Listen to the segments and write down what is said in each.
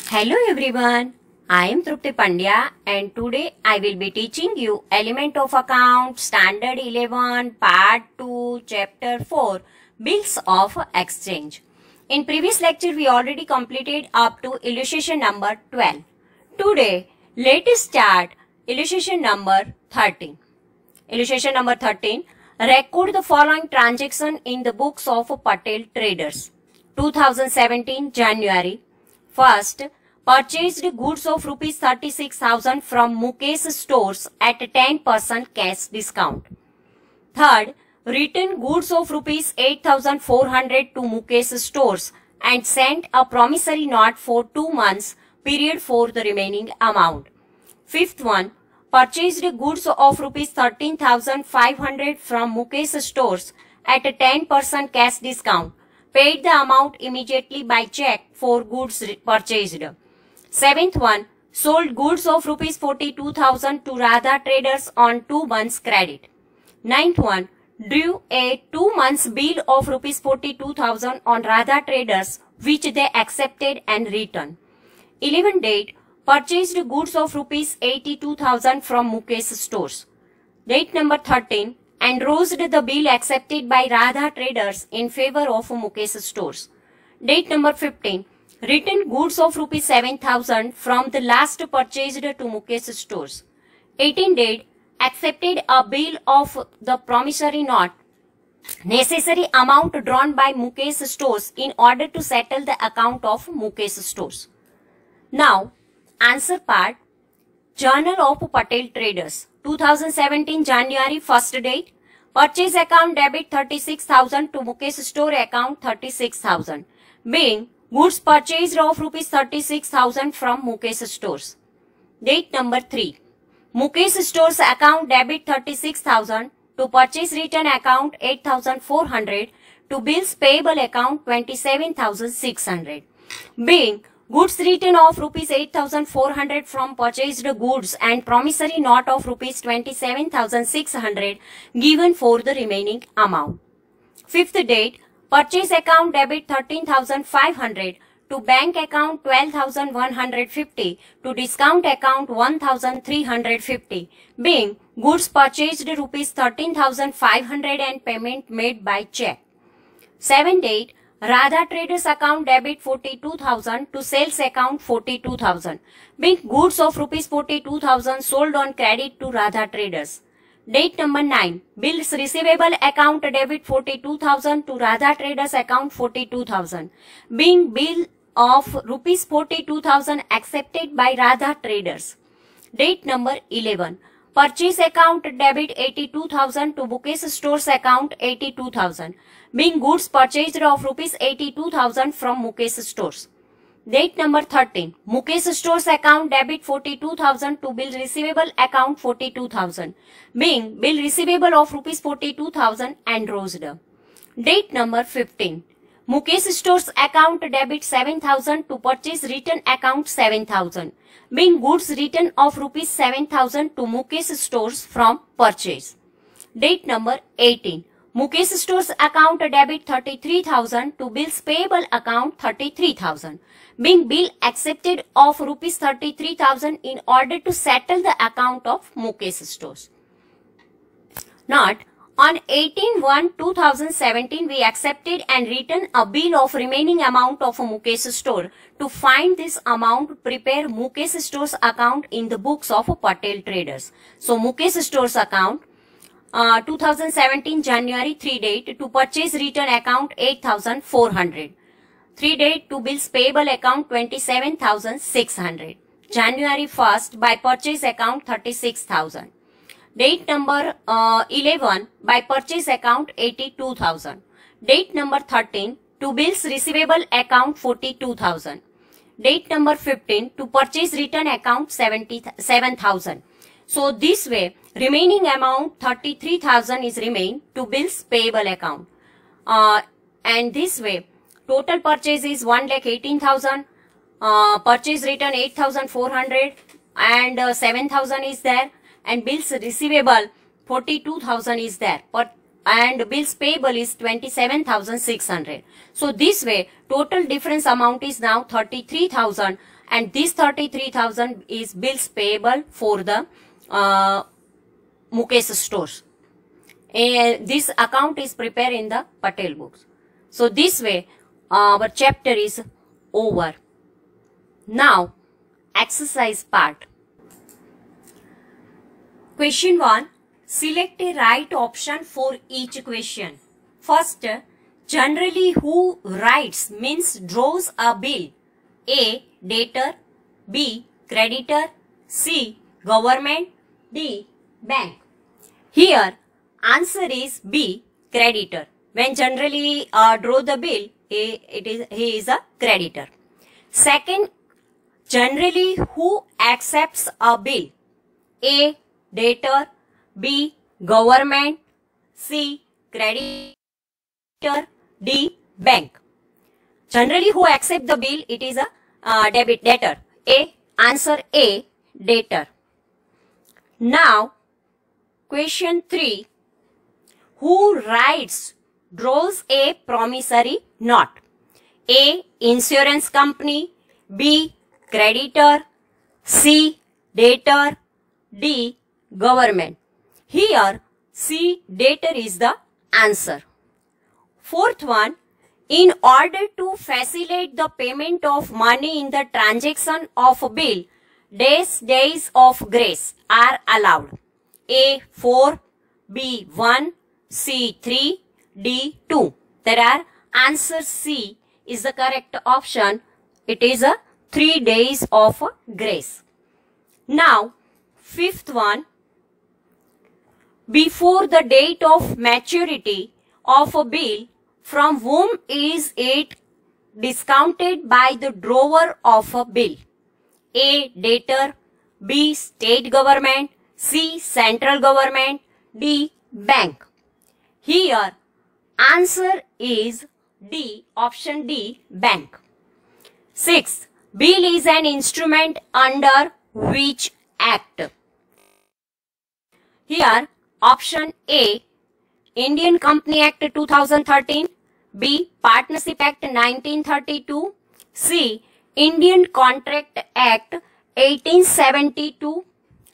Hello everyone, I am Trupti Pandya and today I will be teaching you Element of Account Standard 11 Part 2 Chapter 4 Bills of Exchange. In previous lecture we already completed up to illustration number 12. Today let us start illustration number 13. Illustration number 13. Record the following transaction in the books of Patel Traders. 2017 January. First, purchased goods of rupees 36,000 from Mukesh stores at 10% cash discount. Third, returned goods of rupees 8,400 to Mukesh stores and sent a promissory note for 2 months period for the remaining amount. Fifth one, purchased goods of rupees 13,500 from Mukesh stores at a 10% cash discount. Paid the amount immediately by check for goods purchased. Seventh one, sold goods of rupees 42,000 to Radha Traders on 2 months credit. Ninth one, drew a 2 months bill of rupees 42,000 on Radha Traders which they accepted and returned. 11th date, purchased goods of rupees 82,000 from Mukesh stores. Date number 13, endorsed the bill accepted by Radha Traders in favor of Mukesh stores. Date number 15, returned goods of rupees 7,000 from the last purchased to Mukesh stores. 18 date, accepted a bill of the promissory note. Necessary amount drawn by Mukesh stores in order to settle the account of Mukesh stores. Now, answer part. Journal of Patel Traders. 2017 January 1st date. Purchase account debit 36,000 to Mukesh store account 36,000. Being goods purchased of rupees 36,000 from Mukesh stores. Date number 3. Mukesh stores account debit 36,000 to purchase return account 8,400 to bills payable account 27,600. Being goods return of rupees 8,400 from purchased goods and promissory note of rupees 27,600 given for the remaining amount. Fifth date, purchase account debit 13,500 to bank account 12,150 to discount account 1,350 being goods purchased rupees 13,500 and payment made by check. 7th date, Radha Traders account debit 42,000 to sales account 42,000. Being goods of rupees 42,000 sold on credit to Radha Traders. Date number 9. Bills receivable account debit 42,000 to Radha Traders account 42,000. Being bill of rupees 42,000 accepted by Radha Traders. Date number 11. Purchase account debit 82,000 to Mukesh stores account 82,000. Being goods purchased of rupees 82,000 from Mukesh stores. Date number 13. Mukesh stores account debit 42,000 to bill receivable account 42,000. Being bill receivable of rupees 42,000 endorsed. Date number 15. Mukesh stores account debit 7,000 to purchase return account 7,000. Being goods return of rupees 7,000 to Mukesh stores from purchase. Date number 18. Mukesh stores account debit 33,000 to bills payable account 33,000. Being bill accepted of rupees 33,000 in order to settle the account of Mukesh stores. Note, on 18/1/2017, we accepted and written a bill of remaining amount of a Mukesh store. To find this amount, prepare Mukesh stores account in the books of Patel Traders. So, Mukesh stores account, 2017 January 3 date to purchase return account 8,400. 3 date to bills payable account 27,600. January 1st by purchase account 36,000. Date number 11 by purchase account 82,000. Date number 13 to bills receivable account 42,000. Date number 15 to purchase return account 7,000. So this way remaining amount 33,000 is remain to bills payable account. And this way total purchase is 1,18,000. Purchase return 8,400 and 7,000 is there. And bills receivable 42,000 is there, and bills payable is 27,600. So this way total difference amount is now 33,000 and this 33,000 is bills payable for the Mukesh stores. This account is prepared in the Patel books. So this way our chapter is over. Now exercise part. Question 1. Select a right option for each question. First, generally who writes means draws a bill. A. Debtor. B. Creditor. C. Government. D. Bank. Here answer is B. Creditor. When generally draw the bill, he is a creditor. Second, generally who accepts a bill? A. Debtor. B. Government. C. Creditor. D. Bank. Generally who accept the bill, it is a debtor. A. Answer A. Debtor. Now question 3. Who writes, draws a promissory note? A. Insurance company. B. Creditor. C. Debtor. D. Government. Here C. Debtor is the answer. Fourth one. In order to facilitate the payment of money in the transaction of a bill, days of grace are allowed. A. 4. B. 1. C. 3. D. 2. There are answer C is the correct option. It is a 3 days of grace. Now fifth one. Before the date of maturity of a bill, from whom is it discounted by the drawer of a bill? A. Debtor. B. State government. C. Central government. D. Bank. Here answer is D. Option D. Bank. 6. Bill is an instrument under which act? Here option A. Indian Company Act 2013. B. Partnership Act 1932. C. Indian Contract Act 1872.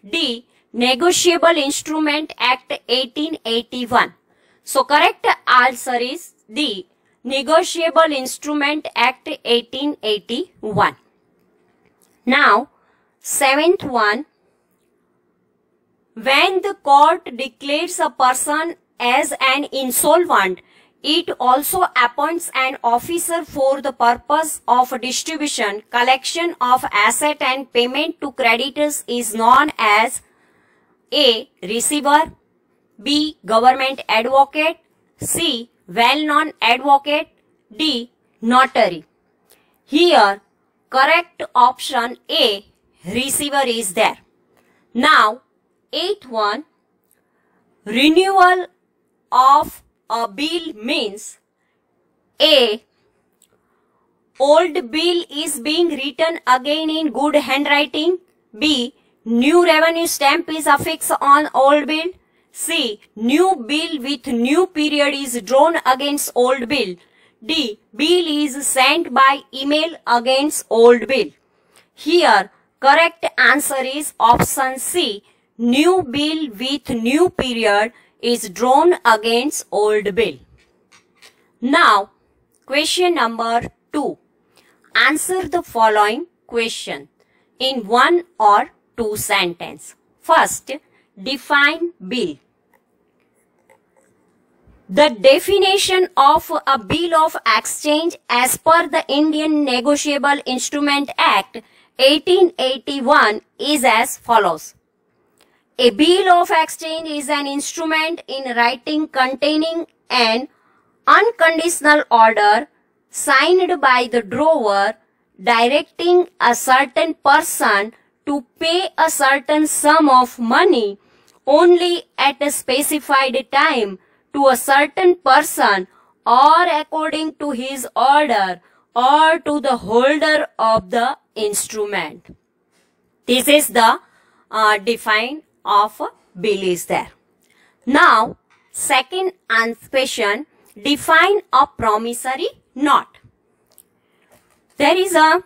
D. Negotiable Instrument Act 1881. So correct answer is D. Negotiable Instrument Act 1881. Now seventh one. When the court declares a person as an insolvent, it also appoints an officer for the purpose of distribution, collection of asset and payment to creditors is known as A. Receiver. B. Government advocate. C. Well-known advocate. D. Notary. Here correct option A. Receiver is there. Now eighth one. Renewal of a bill means A. Old bill is being written again in good handwriting. B. New revenue stamp is affixed on old bill. C. New bill with new period is drawn against old bill. D. Bill is sent by email against old bill. Here correct answer is option C. New bill with new period is drawn against old bill. Now question number 2. Answer the following question in 1 or 2 sentences. First, define bill. The definition of a bill of exchange as per the Indian Negotiable Instrument Act 1881 is as follows. A bill of exchange is an instrument in writing containing an unconditional order signed by the drawer directing a certain person to pay a certain sum of money only at a specified time to a certain person or according to his order or to the holder of the instrument. This is the define of a bill is there. Now second question, define a promissory note. There is a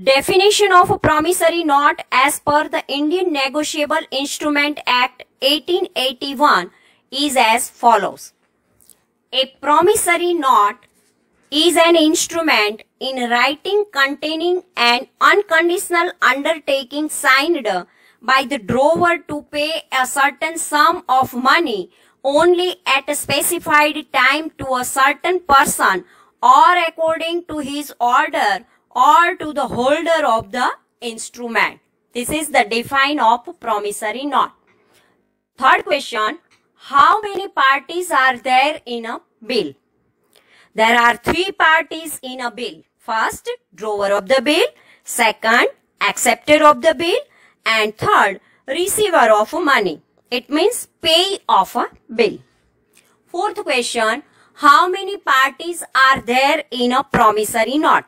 Definition of a promissory note as per the Indian Negotiable Instrument Act 1881 is as follows. A promissory note is an instrument in writing containing an unconditional undertaking signed by the drawer to pay a certain sum of money only at a specified time to a certain person or according to his order or to the holder of the instrument. This is the definition of promissory note. Third question, how many parties are there in a bill? There are 3 parties in a bill. First, drawer of the bill. Second, acceptor of the bill. And third, receiver of money. It means pay of a bill. Fourth question, how many parties are there in a promissory note?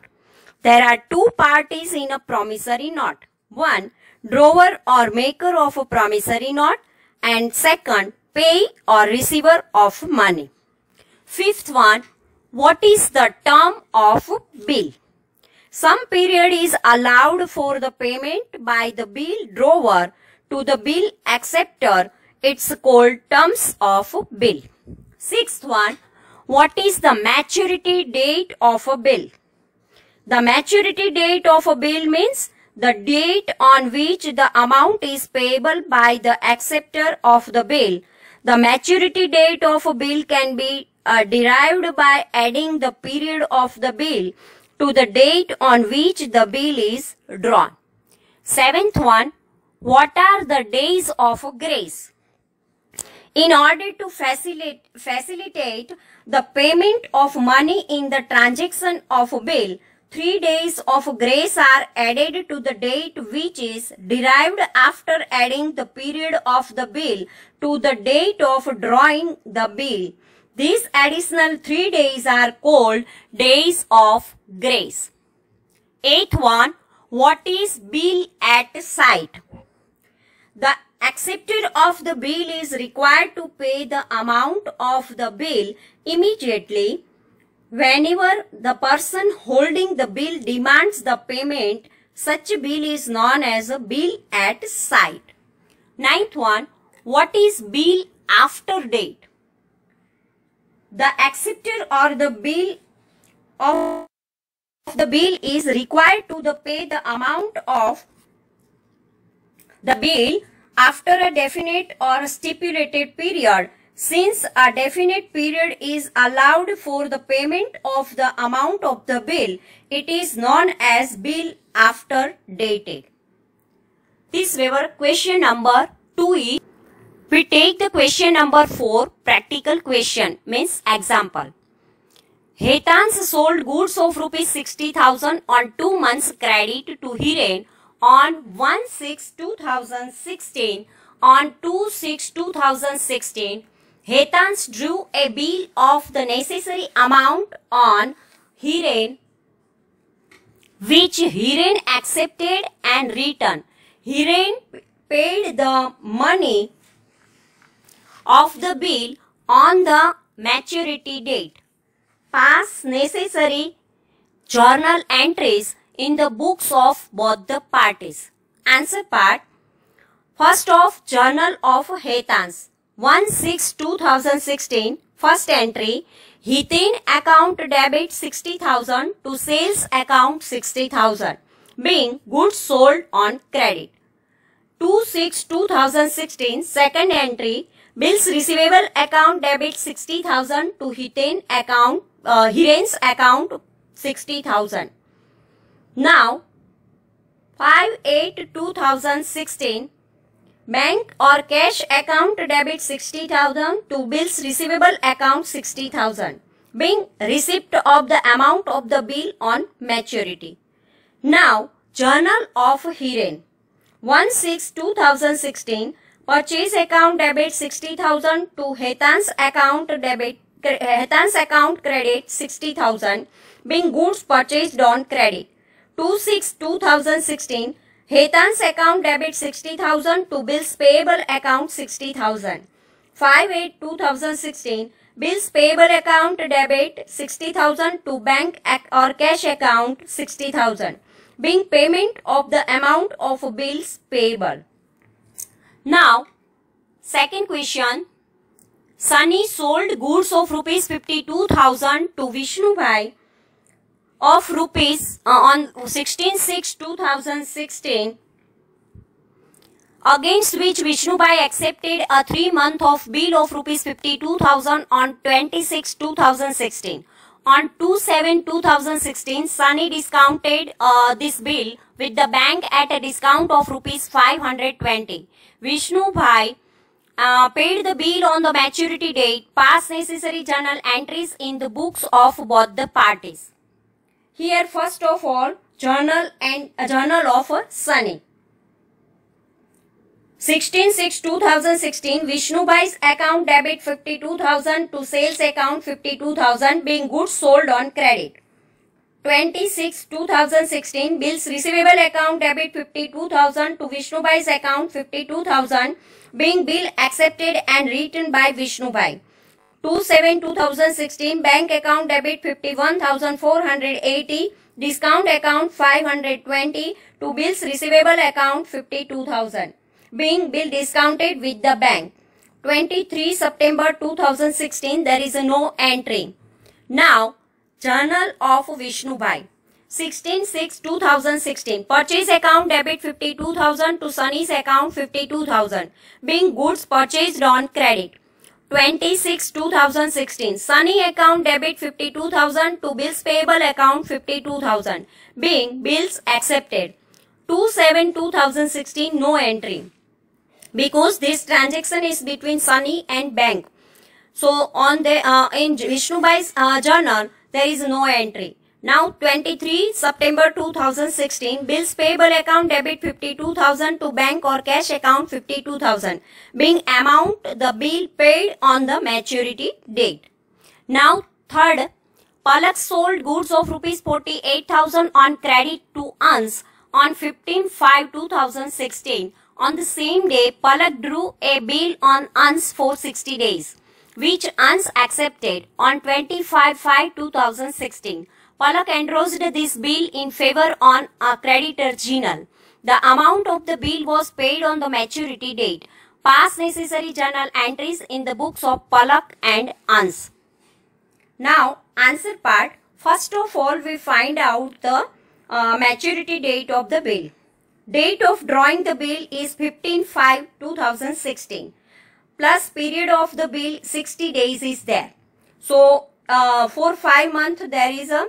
There are 2 parties in a promissory note. One, drawer or maker of a promissory note, and second, pay or receiver of money. Fifth one, what is the term of bill? Some period is allowed for the payment by the bill drawer to the bill acceptor. It's called terms of bill. Sixth one, what is the maturity date of a bill? The maturity date of a bill means the date on which the amount is payable by the acceptor of the bill. The maturity date of a bill can be derived by adding the period of the bill to the date on which the bill is drawn. Seventh one, what are the days of grace? In order to facilitate the payment of money in the transaction of a bill, 3 days of grace are added to the date which is derived after adding the period of the bill to the date of drawing the bill. These additional 3 days are called days of grace. Eighth one, what is bill at sight? The acceptor of the bill is required to pay the amount of the bill immediately. Whenever the person holding the bill demands the payment, such bill is known as a bill at sight. Ninth one, what is bill after date? The acceptor or the bill of the bill is required to pay the amount of the bill after a definite or stipulated period. Since a definite period is allowed for the payment of the amount of the bill, it is known as bill after dated. This were question number 2 We take the question number 4, practical question, means example. Hetans sold goods of rupees 60,000 on 2 months credit to Hiren on 1/6/2016. On 2/6/2016, Hetans drew a bill of the necessary amount on Hiren, which Hiren accepted and returned. Hiren paid the money of the bill on the maturity date. Pass necessary journal entries in the books of both the parties. Answer part. First of Journal of Hetans, 1/6/2016, first entry, Hiren account debit 60,000 to sales account 60,000, being goods sold on credit. 2/6/2016, second entry, bills receivable account debit 60,000 to Hiren's account 60,000. Now, 5/8/2016, bank or cash account debit 60,000 to bills receivable account 60,000, being receipt of the amount of the bill on maturity. Now, Journal of Hiren, 1/6/2016, purchase account debit 60,000 to Hetans account credit 60,000, being goods purchased on credit. 2/6/2016, Hetans account debit 60,000 to bills payable account 60,000. 5/8/2016, bills payable account debit 60,000 to bank or cash account 60,000, being payment of the amount of bills payable. Now, second question. Sunny sold goods of rupees 52,000 to Vishnubhai of rupees on 16/6/2016, against which Vishnubhai accepted a 3-month of bill of rupees 52,000 on 26/2016. On 2/7/2016, Sunny discounted this bill with the bank at a discount of rupees 520. Vishnubhai paid the bill on the maturity date. Pass necessary journal entries in the books of both the parties. Here, first of all, journal of Sunny. 16/6/2016, Vishnubhai's account debit 52,000 to sales account 52,000, being goods sold on credit. 26/2016, bills receivable account debit 52,000 to Vishnubhai's account 52,000, being bill accepted and written by Vishnubhai. 2/7/2016, bank account debit 51,480, discount account 520 to bills receivable account 52,000, being bill discounted with the bank. 23 September 2016, there is no entry. Now, journal of Vishnubhai. 16/6/2016, purchase account debit 52,000 to Sunny's account 52,000, being goods purchased on credit. 26/2016, Sunny account debit 52,000 to bills payable account 52,000, being bills accepted. 2/7/2016, no entry, because this transaction is between Sunny and bank. So on the in Vishnubhai's journal, there is no entry. Now 23 September 2016, bills payable account debit 52,000 to bank or cash account 52,000, being amount the bill paid on the maturity date. Now third, Palak sold goods of rupees 48,000 on credit to Ans on 15/5/2016. On the same day, Palak drew a bill on Ans for 60 days, which Ans accepted on 25/5/2016. Palak endorsed this bill in favor on a creditor Jinal. The amount of the bill was paid on the maturity date. Pass necessary journal entries in the books of Palak and Ans. Now, answer part. First of all, we find out the maturity date of the bill. Date of drawing the bill is 15/5/2016. Plus period of the bill 60 days is there. So, for 5 months there is a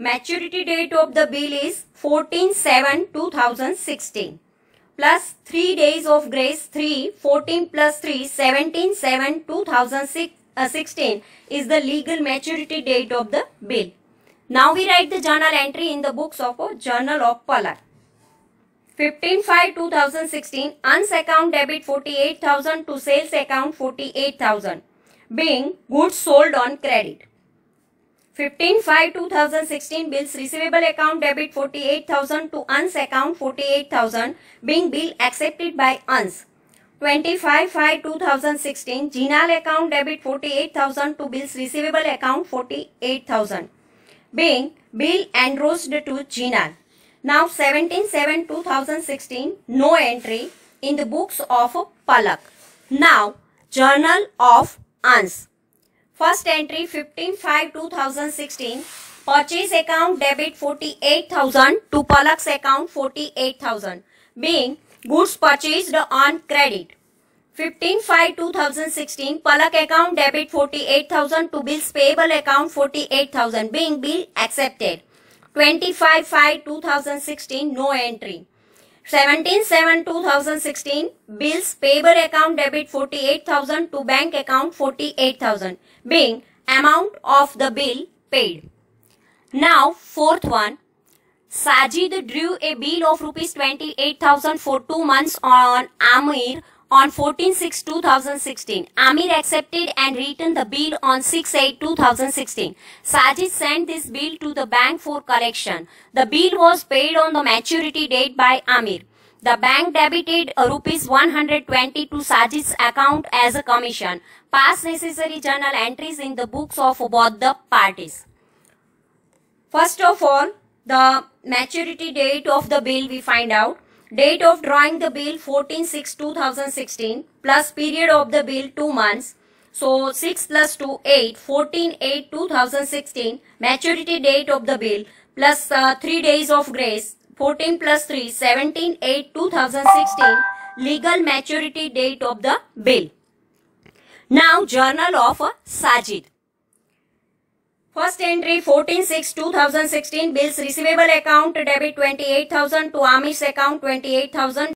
maturity date of the bill is 14/7/2016. Plus 3 days of grace 3, 14 plus 3, 17/7/2016 is the legal maturity date of the bill. Now we write the journal entry in the books of Journal of Palak. 15/5/2016, Ans account debit 48,000 to sales account 48,000, being goods sold on credit. 15/5/2016, bills receivable account debit 48,000 to Ans account 48,000, being bill accepted by Ans. 25/5/2016, Jinal account debit 48,000 to bills receivable account 48,000, being bill endorsed to Jinal. Now 17/7/2016, no entry in the books of Palak. Now, Journal of Ans. First entry 15/5/2016, purchase account debit 48,000 to Palak's account 48,000, being goods purchased on credit. 15/5/2016, Palak account debit 48,000 to bills payable account 48,000, being bill accepted. 25/5/2016, no entry. 17/7/2016, bills payable account debit 48,000 to bank account 48,000, being amount of the bill paid. Now fourth one, Sajid drew a bill of rupees 28,000 for 2 months on Amir on 14/6/2016. Amir accepted and returned the bill on 6/8/2016. Sajid sent this bill to the bank for collection. The bill was paid on the maturity date by Amir. The bank debited rupees 120 to Sajid's account as a commission. Pass necessary journal entries in the books of both the parties. First of all, The maturity date of the bill we find out. Date of drawing the bill 14/6/2016 plus period of the bill 2 months. So 6 plus 2 8, 14/8/2016 maturity date of the bill plus 3 days of grace. 14 plus 3 17/8/2016 legal maturity date of the bill. Now journal of Sajid. First entry 14/6/2016 bills receivable account debit 28,000 to Amish's account 28,000